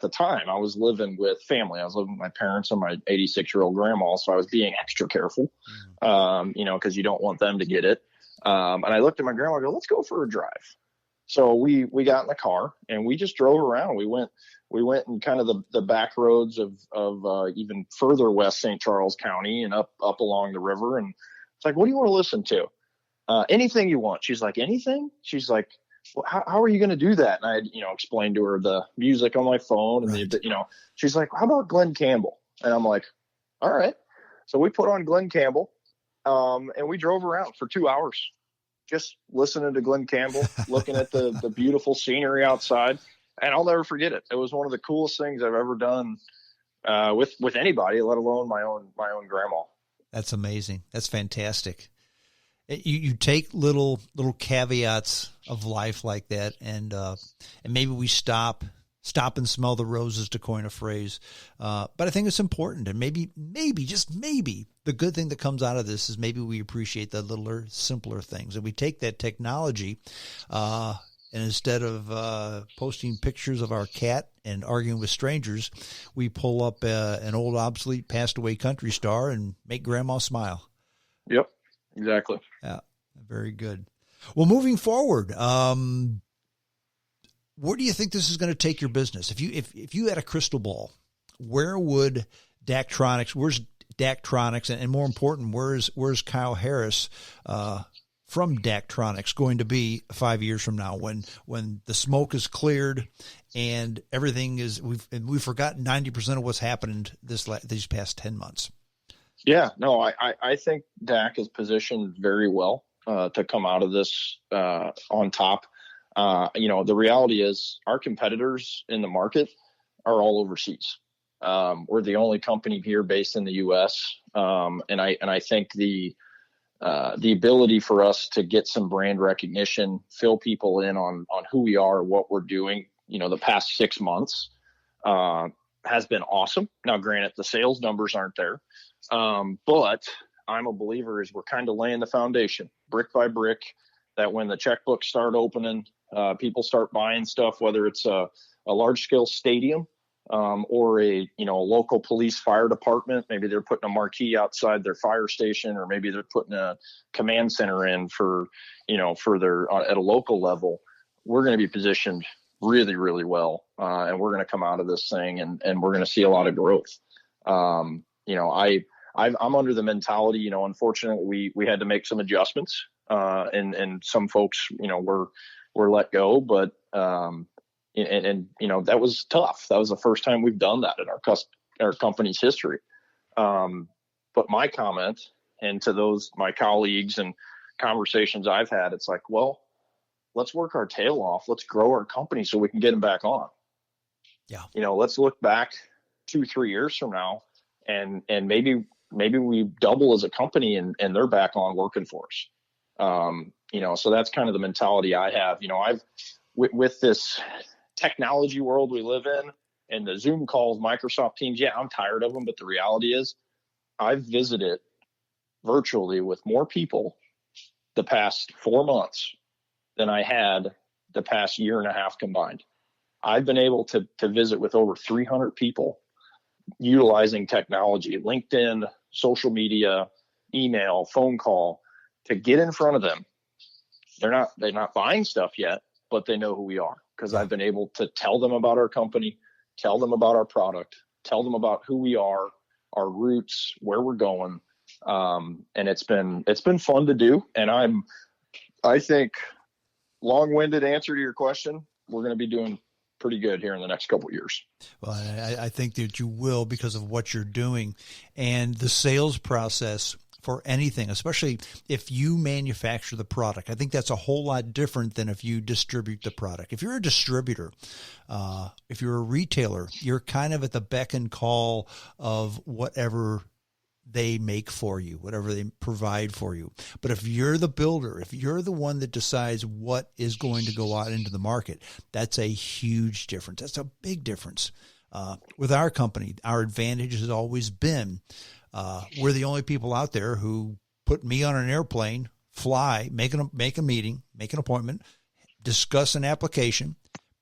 the time, I was living with family. I was living with my parents and my 86-year-old grandma, so I was being extra careful, because you don't want them to get it. And I looked at my grandma and go, let's go for a drive. So we got in the car and we just drove around. We went in kind of the back roads of even further west St. Charles County and up along the river. And it's like, what do you want to listen to? Anything you want. She's like, anything? She's like, well, how are you going to do that? And I, explained to her the music on my phone and she's like, how about Glenn Campbell? And I'm like, all right. So we put on Glenn Campbell, and we drove around for 2 hours, just listening to Glenn Campbell, looking at the beautiful scenery outside. And I'll never forget it. It was one of the coolest things I've ever done, with anybody, let alone my own grandma. That's amazing. That's fantastic. You take little caveats of life like that, and maybe we stop and smell the roses, to coin a phrase. But I think it's important, and maybe just maybe the good thing that comes out of this is maybe we appreciate the littler, simpler things, and we take that technology, and instead of posting pictures of our cat and arguing with strangers, we pull up an old, obsolete, passed away country star and make grandma smile. Yep. Exactly. Yeah, very good. Well, moving forward, where do you think this is going to take your business? If you had a crystal ball, where would Daktronics? Where's Daktronics, and more important, where's Kyle Harris from Daktronics going to be 5 years from now, when the smoke is cleared and everything is we've forgotten 90% of what's happened these past 10 months? Yeah, no, I think Dak is positioned very well to come out of this on top. The reality is our competitors in the market are all overseas. We're the only company here based in the U.S. And I think the ability for us to get some brand recognition, fill people in on who we are, what we're doing, the past 6 months has been awesome. Now, granted, the sales numbers aren't there. But I'm a believer is we're kind of laying the foundation brick by brick, that when the checkbooks start opening, people start buying stuff, whether it's a large scale stadium, or a local police fire department. Maybe they're putting a marquee outside their fire station, or maybe they're putting a command center in for their at a local level. We're going to be positioned really, really well. And we're going to come out of this thing and we're going to see a lot of growth. I'm under the mentality, unfortunately we had to make some adjustments, and some folks, were let go, but, that was tough. That was the first time we've done that in our company's history. But my comment, and to my colleagues and conversations I've had, it's like, well, let's work our tail off. Let's grow our company so we can get them back on. Yeah. Let's look back 2-3 years from now, and maybe we double as a company and they're back on working for us. So that's kind of the mentality I have. With this technology world we live in and the Zoom calls, Microsoft Teams, yeah, I'm tired of them. But the reality is I've visited virtually with more people the past 4 months than I had the past year and a half combined. I've been able to visit with over 300 people utilizing technology, LinkedIn, social media, email, phone call, to get in front of them. They're not buying stuff yet, but they know who we are, because I've been able to tell them about our company, tell them about our product, tell them about who we are, our roots, where we're going. And it's been fun to do. And I think, long-winded answer to your question, we're going to be doing pretty good here in the next couple of years. Well, I think that you will, because of what you're doing and the sales process for anything, especially if you manufacture the product. I think that's a whole lot different than if you distribute the product. If you're a distributor, if you're a retailer, you're kind of at the beck and call of whatever they make for you, whatever they provide for you. But if you're the builder, if you're the one that decides what is going to go out into the market, that's a huge difference. That's a big difference. With our company, our advantage has always been, we're the only people out there who put me on an airplane, fly, make a meeting, make an appointment, discuss an application,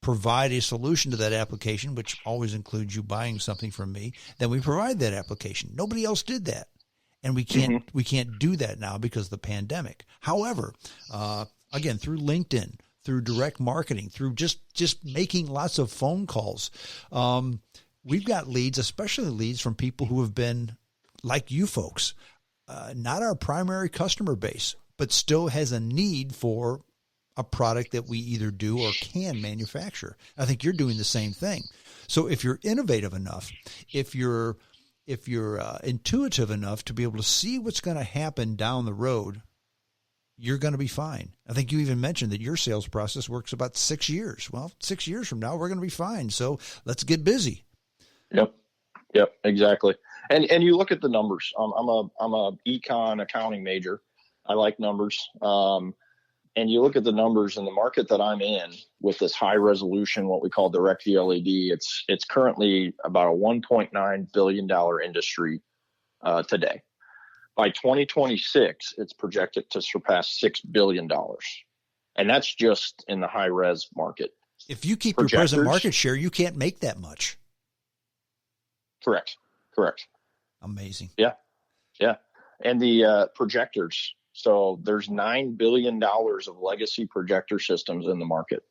provide a solution to that application, which always includes you buying something from me, then we provide that application. Nobody else did that. And we can't do that now because of the pandemic. However, again, through LinkedIn, through direct marketing, through just making lots of phone calls, we've got leads, especially leads from people who have been like you folks, not our primary customer base, but still has a need for a product that we either do or can manufacture. I think you're doing the same thing. So if you're innovative enough, if you're intuitive enough to be able to see what's going to happen down the road, you're going to be fine. I think you even mentioned that your sales process works about 6 years. Well, 6 years from now, we're going to be fine. So let's get busy. Yep, exactly. And you look at the numbers. I'm a econ accounting major. I like numbers. And you look at the numbers in the market that I'm in with this high resolution, what we call direct view LED. It's currently about a $1.9 billion industry today. By 2026, it's projected to surpass $6 billion. And that's just in the high res market. If you keep your present market share, you can't make that much. Correct. Amazing. Yeah. And the projectors. So there's $9 billion of legacy projector systems in the market.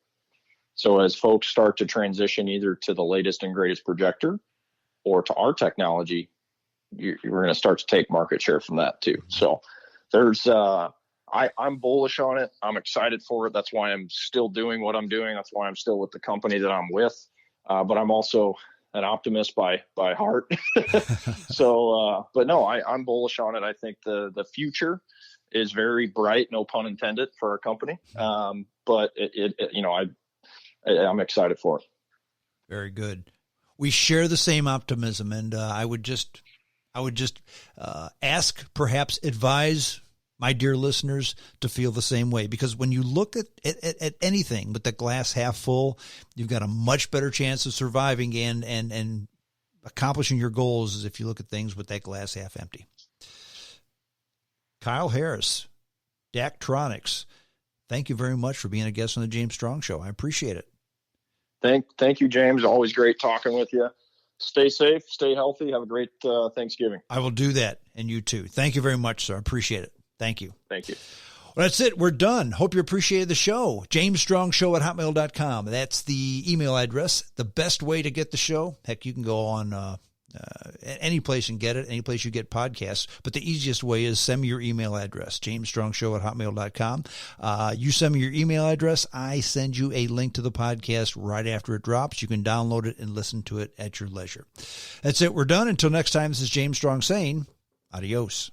So as folks start to transition either to the latest and greatest projector or to our technology, you're going to start to take market share from that too. So there's, I'm bullish on it. I'm excited for it. That's why I'm still doing what I'm doing. That's why I'm still with the company that I'm with. But I'm also an optimist by heart. So, but no, I'm bullish on it. I think the future is very bright, no pun intended, for our company. But I'm excited for it. Very good. We share the same optimism, and I would just ask, perhaps advise my dear listeners to feel the same way, because when you look at anything with the glass half full, you've got a much better chance of surviving and accomplishing your goals as if you look at things with that glass half empty. Kyle Harris, Daktronics, thank you very much for being a guest on the James Strong Show. I appreciate it. Thank you, James. Always great talking with you. Stay safe, stay healthy. Have a great Thanksgiving. I will do that, and you too. Thank you very much, sir. I appreciate it. Thank you. Thank you. Well, that's it. We're done. Hope you appreciated the show. JamesStrongShow@hotmail.com. That's the email address. The best way to get the show. Heck, you can go on any place and get it, any place you get podcasts. But the easiest way is send me your email address, JamesStrongShow@hotmail.com. You send me your email address. I send you a link to the podcast right after it drops. You can download it and listen to it at your leisure. That's it. We're done. Until next time, this is James Strong saying adios.